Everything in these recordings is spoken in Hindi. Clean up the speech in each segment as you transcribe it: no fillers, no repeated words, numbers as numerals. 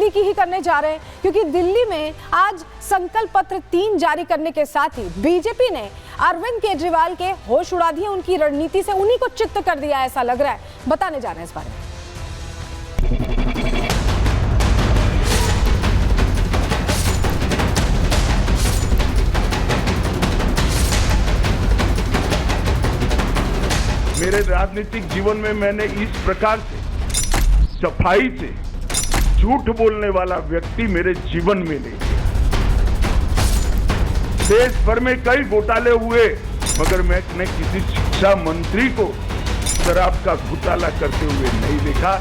दिल्ली की ही करने जा रहे हैं, क्योंकि दिल्ली में आज संकल्प पत्र 3 जारी करने के साथ ही बीजेपी ने अरविंद केजरीवाल के होश उड़ा दिए, उनकी रणनीति से उन्हीं को चित्त कर दिया, ऐसा लग रहा है। बताने जा रहे हैं इस बारे में। मेरे राजनीतिक जीवन में मैंने इस प्रकार से सफाई से झूठ बोलने वाला व्यक्ति मेरे जीवन में नहीं। देश भर में कई घोटाले हुए, मगर मैंने किसी शिक्षा मंत्री को शराब का घोटाला करते हुए नहीं देखा।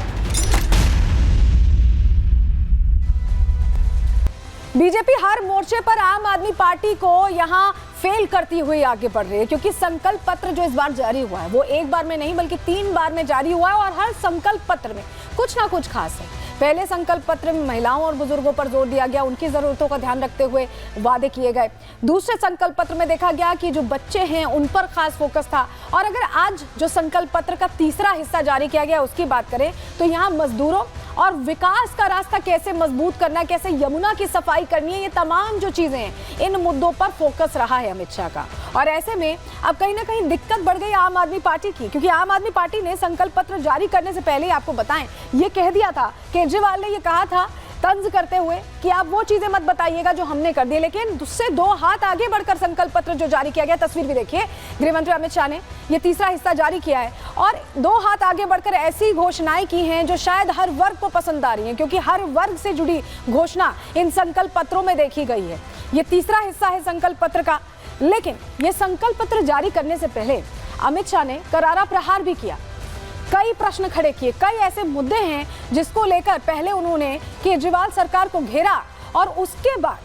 बीजेपी हर मोर्चे पर आम आदमी पार्टी को यहां फेल करती हुई आगे बढ़ रही है, क्योंकि संकल्प पत्र जो इस बार जारी हुआ है वो एक बार में नहीं बल्कि 3 बार में जारी हुआ है, और हर संकल्प पत्र में कुछ ना कुछ खास है। पहले संकल्प पत्र में महिलाओं और बुजुर्गों पर जोर दिया गया, उनकी जरूरतों का ध्यान रखते हुए वादे किए गए। दूसरे संकल्प पत्र में देखा गया कि जो बच्चे हैं उन पर खास फोकस था। और अगर आज जो संकल्प पत्र का तीसरा हिस्सा जारी किया गया उसकी बात करें तो यहाँ मजदूरों और विकास का रास्ता कैसे मजबूत करना, कैसे यमुना की सफाई करनी है, ये तमाम जो चीजें हैं इन मुद्दों पर फोकस रहा है अमित शाह का। और ऐसे में अब कहीं ना कहीं दिक्कत बढ़ गई आम आदमी पार्टी की, क्योंकि आम आदमी पार्टी ने संकल्प पत्र जारी करने से पहले आपको बताएं ये कह दिया था, केजरीवाल ने ये कहा था तंज करते हुए कि आप वो चीजें मत बताइएगा जो हमने कर दी, लेकिन उससे 2 हाथ आगे बढ़कर संकल्प पत्र जो जारी किया गया, तस्वीर भी देखिए, गृह मंत्री अमित शाह ने ये तीसरा हिस्सा जारी किया है और 2 हाथ आगे बढ़कर ऐसी घोषणाएं की हैं जो शायद हर वर्ग को पसंद आ रही हैं, क्योंकि हर वर्ग से जुड़ी घोषणा इन संकल्प पत्रों में देखी गई है। ये तीसरा हिस्सा है संकल्प पत्र का, लेकिन ये संकल्प पत्र जारी करने से पहले अमित शाह ने करारा प्रहार भी किया, कई प्रश्न खड़े किए, कई ऐसे मुद्दे हैं जिसको लेकर पहले उन्होंने केजरीवाल सरकार को घेरा और उसके बाद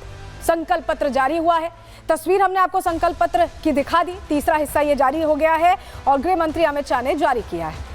संकल्प पत्र जारी हुआ है। तस्वीर हमने आपको संकल्प पत्र की दिखा दी, तीसरा हिस्सा ये जारी हो गया है और गृह मंत्री अमित शाह ने जारी किया है।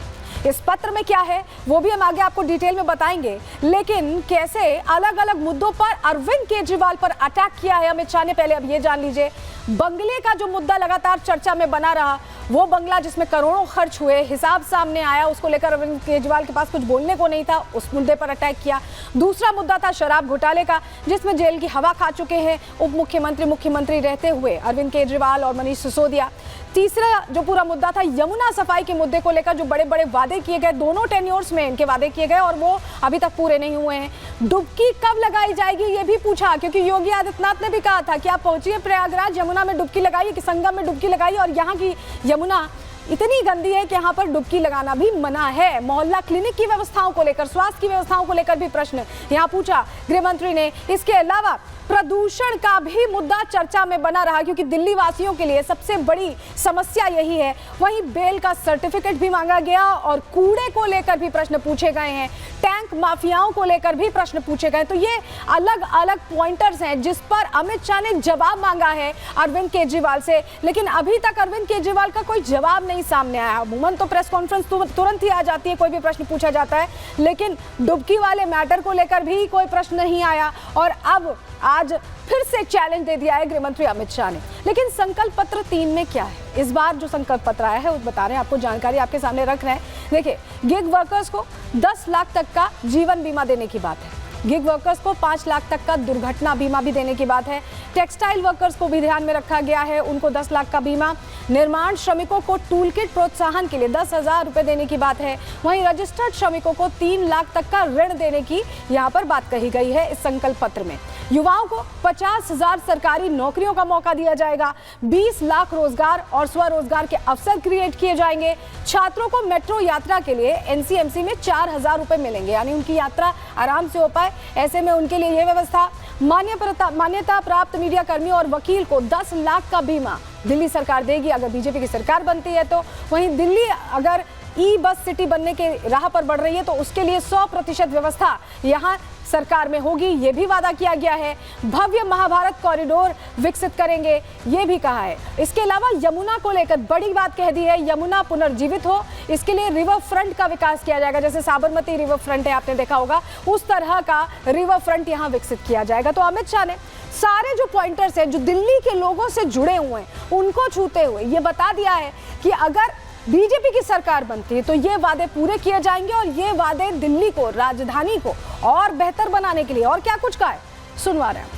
इस पत्र में क्या है वो भी हम आगे आपको डिटेल में बताएंगे, लेकिन कैसे अलग अलग मुद्दों पर अरविंद केजरीवाल पर अटैक किया है अमित शाह ने, पहले अब ये जान लीजिए। बंगले का जो मुद्दा लगातार चर्चा में बना रहा, वो बंगला जिसमें करोड़ों खर्च हुए, हिसाब सामने आया, उसको लेकर अरविंद केजरीवाल के पास कुछ बोलने को नहीं था, उस मुद्दे पर अटैक किया। दूसरा मुद्दा था शराब घोटाले का, जिसमें जेल की हवा खा चुके हैं उप मुख्यमंत्री, मुख्यमंत्री रहते हुए अरविंद केजरीवाल और मनीष सिसोदिया। तीसरा जो पूरा मुद्दा था यमुना सफाई के मुद्दे को लेकर, जो बड़े बड़े वादे किए गए, दोनों टेन्योर्स में इनके वादे किए गए और वो अभी तक पूरे नहीं हुए हैं। डुबकी कब लगाई जाएगी ये भी पूछा, क्योंकि योगी आदित्यनाथ ने भी कहा था कि आप पहुंचिए प्रयागराज, यमुना में डुबकी लगाइए, कि संगम में डुबकी लगाइए, और यहाँ की यमुना इतनी गंदी है कि यहाँ पर डुबकी लगाना भी मना है। मोहल्ला क्लिनिक की व्यवस्थाओं को लेकर, स्वास्थ्य की व्यवस्थाओं को लेकर भी प्रश्न यहाँ पूछा गृह मंत्री ने। इसके अलावा प्रदूषण का भी मुद्दा चर्चा में बना रहा, क्योंकि दिल्ली वासियों के लिए सबसे बड़ी समस्या यही है। वहीं बेल का सर्टिफिकेट भी मांगा गया और कूड़े को लेकर भी प्रश्न पूछे गए हैं, टैंक माफियाओं को लेकर भी प्रश्न पूछे गए। तो ये अलग अलग पॉइंटर्स हैं जिस पर अमित शाह ने जवाब मांगा है अरविंद केजरीवाल से, लेकिन अभी तक अरविंद केजरीवाल का कोई जवाब नहीं सामने आया। अमूमन तो प्रेस कॉन्फ्रेंस तुरंत ही आ जाती है, कोई भी प्रश्न पूछा जाता है, लेकिन डुबकी वाले मैटर को लेकर भी कोई प्रश्न नहीं आया और अब आज फिर से चैलेंज दे दिया है गृह मंत्री अमित शाह ने। लेकिन संकल्प पत्र 3 में क्या है, इस बार जो संकल्प पत्र आया है वो बता रहे हैं आपको, जानकारी आपके सामने रख रहे हैं। देखिए, गिग वर्कर्स को 10 लाख तक का जीवन बीमा देने की बात है, गिग वर्कर्स को 5 लाख तक का दुर्घटना बीमा भी देने की बात है। टेक्सटाइल वर्कर्स को भी ध्यान में रखा गया है, उनको 10 लाख का बीमा। निर्माण श्रमिकों को टूल किट प्रोत्साहन के लिए 10,000 रुपए देने की बात है। वहीं रजिस्टर्ड श्रमिकों को 3 लाख तक का ऋण देने की यहाँ पर बात कही गई है इस संकल्प पत्र में। युवाओं को 50,000 सरकारी नौकरियों का मौका दिया जाएगा, 20 लाख रोजगार और स्वरोजगार के अवसर क्रिएट किए जाएंगे। छात्रों को मेट्रो यात्रा के लिए एनसीएमसी में 4,000 रुपए मिलेंगे, यानी उनकी यात्रा आराम से हो पाए, ऐसे में उनके लिए यह व्यवस्था। मान्यता प्राप्त मीडिया कर्मी और वकील को 10 लाख का बीमा दिल्ली सरकार देगी अगर बीजेपी की सरकार बनती है तो। वहीं दिल्ली अगर ई बस सिटी बनने के राह पर बढ़ रही है तो उसके लिए 100% व्यवस्था यहाँ सरकार में होगी, ये भी वादा किया गया है। भव्य महाभारत कॉरिडोर विकसित करेंगे, ये भी कहा है। इसके अलावा यमुना को लेकर बड़ी बात कह दी है, यमुना पुनर्जीवित हो, इसके लिए रिवर फ्रंट का विकास किया जाएगा। जैसे साबरमती रिवर फ्रंट है, आपने देखा होगा, उस तरह का रिवर फ्रंट यहाँ विकसित किया जाएगा। तो अमित शाह ने सारे जो पॉइंटर्स हैं जो दिल्ली के लोगों से जुड़े हुए हैं उनको छूते हुए ये बता दिया है कि अगर बीजेपी की सरकार बनती है तो ये वादे पूरे किए जाएंगे और ये वादे दिल्ली को, राजधानी को और बेहतर बनाने के लिए। और क्या कुछ कहा है, सुनवा रहे हैं।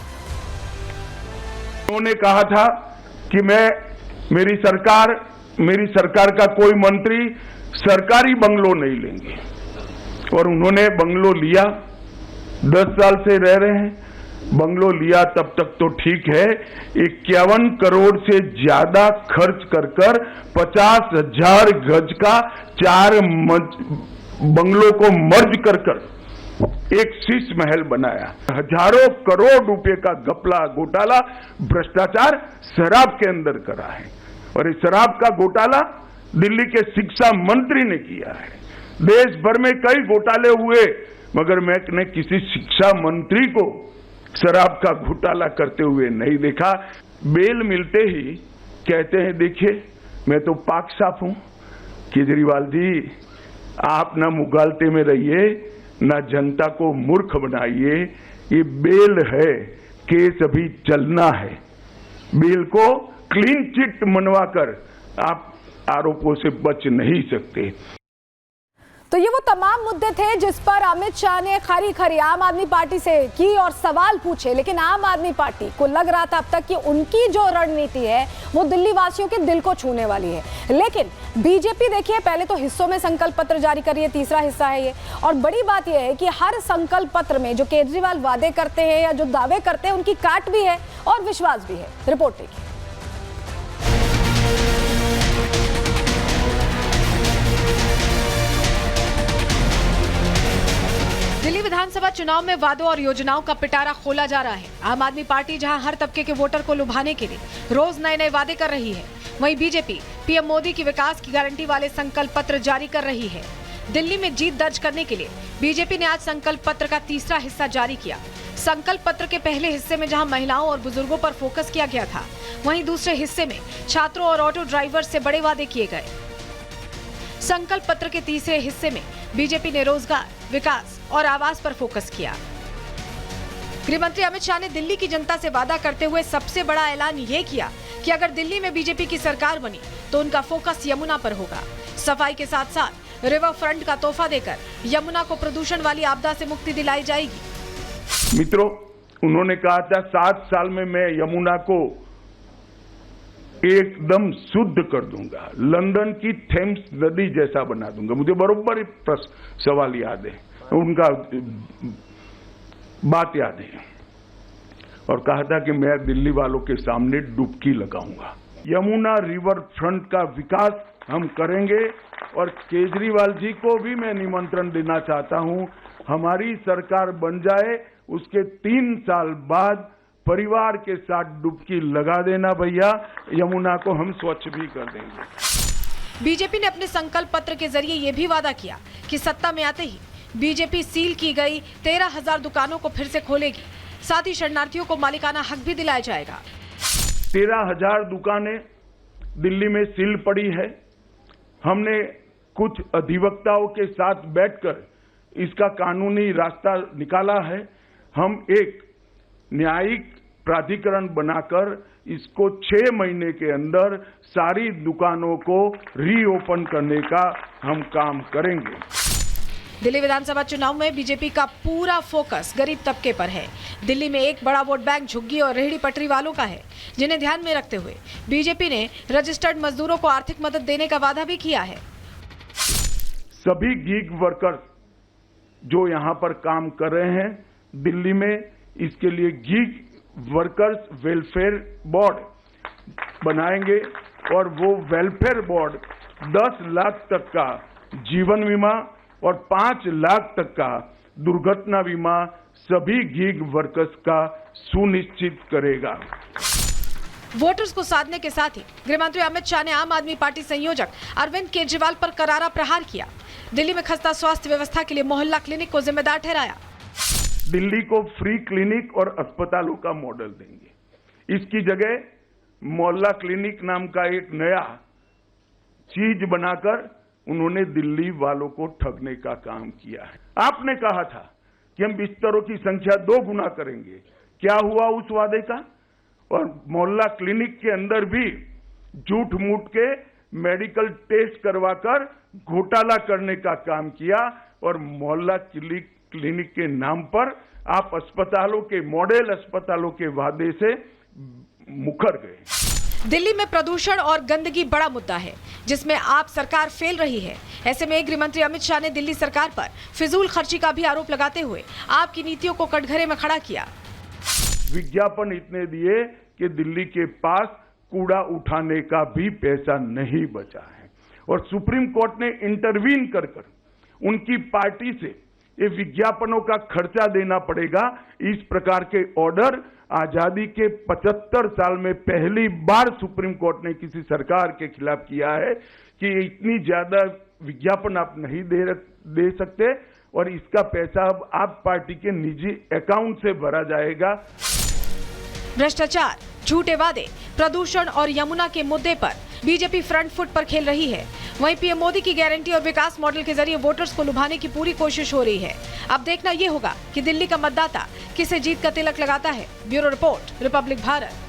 उन्होंने कहा था कि मेरी सरकार का कोई मंत्री सरकारी बंगलो नहीं लेंगे, और उन्होंने बंगलो लिया। 10 साल से रह रहे हैं, बंगलो लिया तब तक तो ठीक है। 51 करोड़ से ज्यादा खर्च कर 50,000 गज का 4 बंगलों को मर्ज कर एक शीश महल बनाया। हजारों करोड़ रुपए का घपला, घोटाला, भ्रष्टाचार शराब के अंदर करा है, और इस शराब का घोटाला दिल्ली के शिक्षा मंत्री ने किया है। देश भर में कई घोटाले हुए, मगर मैंने किसी शिक्षा मंत्री को शराब का घोटाला करते हुए नहीं देखा। बेल मिलते ही कहते हैं, देखिए मैं तो पाक साफ हूं। केजरीवाल जी, आप ना मुगालते में रहिए, ना जनता को मूर्ख बनाइए। ये बेल है, केस अभी चलना है। बेल को क्लीन चिट मनवाकर आप आरोपों से बच नहीं सकते। तो ये वो तमाम मुद्दे थे जिस पर अमित शाह ने खरी आम आदमी पार्टी से की और सवाल पूछे, लेकिन आम आदमी पार्टी को लग रहा था अब तक कि उनकी जो रणनीति है वो दिल्ली वासियों के दिल को छूने वाली है। लेकिन बीजेपी देखिए, पहले तो हिस्सों में संकल्प पत्र जारी कर रही है, तीसरा हिस्सा है ये। और बड़ी बात यह है कि हर संकल्प पत्र में जो केजरीवाल वादे करते हैं या जो दावे करते हैं, उनकी काट भी है और विश्वास भी है। रिपोर्ट देखिए। दिल्ली विधानसभा चुनाव में वादों और योजनाओं का पिटारा खोला जा रहा है। आम आदमी पार्टी जहां हर तबके के वोटर को लुभाने के लिए रोज नए नए वादे कर रही है, वहीं बीजेपी पीएम मोदी की विकास की गारंटी वाले संकल्प पत्र जारी कर रही है। दिल्ली में जीत दर्ज करने के लिए बीजेपी ने आज संकल्प पत्र का तीसरा हिस्सा जारी किया। संकल्प पत्र के पहले हिस्से में जहां महिलाओं और बुजुर्गों पर फोकस किया गया था, वहीं दूसरे हिस्से में छात्रों और ऑटो ड्राइवर से बड़े वादे किए गए। संकल्प पत्र के तीसरे हिस्से में बीजेपी ने रोजगार, विकास और आवास पर फोकस किया। गृह मंत्री अमित शाह ने दिल्ली की जनता से वादा करते हुए सबसे बड़ा ऐलान ये किया कि अगर दिल्ली में बीजेपी की सरकार बनी तो उनका फोकस यमुना पर होगा। सफाई के साथ साथ रिवर फ्रंट का तोहफा देकर यमुना को प्रदूषण वाली आपदा से मुक्ति दिलाई जाएगी। मित्रों, उन्होंने कहा था 7 साल में मैं यमुना को एकदम शुद्ध कर दूंगा, लंदन की थेम्स नदी जैसा बना दूंगा। मुझे बरोबर सवाल याद है, उनका बात याद है, और कहा था कि मैं दिल्ली वालों के सामने डुबकी लगाऊंगा। यमुना रिवर फ्रंट का विकास हम करेंगे, और केजरीवाल जी को भी मैं निमंत्रण देना चाहता हूं, हमारी सरकार बन जाए उसके 3 साल बाद परिवार के साथ डुबकी लगा देना भैया, यमुना को हम स्वच्छ भी कर देंगे। बीजेपी ने अपने संकल्प पत्र के जरिए ये भी वादा किया कि सत्ता में आते ही बीजेपी सील की गई 13,000 दुकानों को फिर से खोलेगी। साथ ही शरणार्थियों को मालिकाना हक भी दिलाया जाएगा। 13,000 दुकानें दिल्ली में सील पड़ी है। हमने कुछ अधिवक्ताओं के साथ बैठकर इसका कानूनी रास्ता निकाला है। हम एक न्यायिक प्राधिकरण बनाकर इसको 6 महीने के अंदर सारी दुकानों को रीओपन करने का हम काम करेंगे। दिल्ली विधानसभा चुनाव में बीजेपी का पूरा फोकस गरीब तबके पर है। दिल्ली में एक बड़ा वोट बैंक झुग्गी और रेहड़ी पटरी वालों का है, जिन्हें ध्यान में रखते हुए बीजेपी ने रजिस्टर्ड मजदूरों को आर्थिक मदद देने का वादा भी किया है। सभी गीग वर्कर्स जो यहाँ पर काम कर रहे हैं दिल्ली में, इसके लिए गीग वर्कर्स वेलफेयर बोर्ड बनाएंगे, और वो वेलफेयर बोर्ड 10 लाख तक का जीवन बीमा और 5 लाख तक का दुर्घटना बीमा सभी गीग वर्कर्स का सुनिश्चित करेगा। वोटर्स को साधने के साथ ही गृह मंत्री अमित शाह ने आम आदमी पार्टी संयोजक अरविंद केजरीवाल पर करारा प्रहार किया। दिल्ली में खस्ता स्वास्थ्य व्यवस्था के लिए मोहल्ला क्लिनिक को जिम्मेदार ठहराया। दिल्ली को फ्री क्लिनिक और अस्पतालों का मॉडल देंगे। इसकी जगह मोहल्ला क्लिनिक नाम का एक नया चीज बनाकर उन्होंने दिल्ली वालों को ठगने का काम किया है। आपने कहा था कि हम बिस्तरों की संख्या 2 गुना करेंगे। क्या हुआ उस वादे का? और मोहल्ला क्लिनिक के अंदर भी झूठ मूठ के मेडिकल टेस्ट करवाकर घोटाला करने का काम किया और मोहल्ला क्लिनिक के नाम पर आप अस्पतालों के मॉडल अस्पतालों के वादे से मुकर गए। दिल्ली में प्रदूषण और गंदगी बड़ा मुद्दा है जिसमें आप सरकार फेल रही है। ऐसे में गृह मंत्री अमित शाह ने दिल्ली सरकार पर फिजूल खर्ची का भी आरोप लगाते हुए आपकी नीतियों को कटघरे में खड़ा किया। विज्ञापन इतने दिए कि दिल्ली के पास कूड़ा उठाने का भी पैसा नहीं बचा है और सुप्रीम कोर्ट ने इंटरवीन कर उनकी पार्टी से ये विज्ञापनों का खर्चा देना पड़ेगा। इस प्रकार के ऑर्डर आजादी के 75 साल में पहली बार सुप्रीम कोर्ट ने किसी सरकार के खिलाफ किया है कि इतनी ज्यादा विज्ञापन आप नहीं दे सकते और इसका पैसा अब आप पार्टी के निजी अकाउंट से भरा जाएगा। भ्रष्टाचार, झूठे वादे, प्रदूषण और यमुना के मुद्दे पर बीजेपी फ्रंट फुट पर खेल रही है। वहीं पीएम मोदी की गारंटी और विकास मॉडल के जरिए वोटर्स को लुभाने की पूरी कोशिश हो रही है। अब देखना ये होगा कि दिल्ली का मतदाता किसे जीत का तिलक लगाता है। Bureau report, Republic Bharat.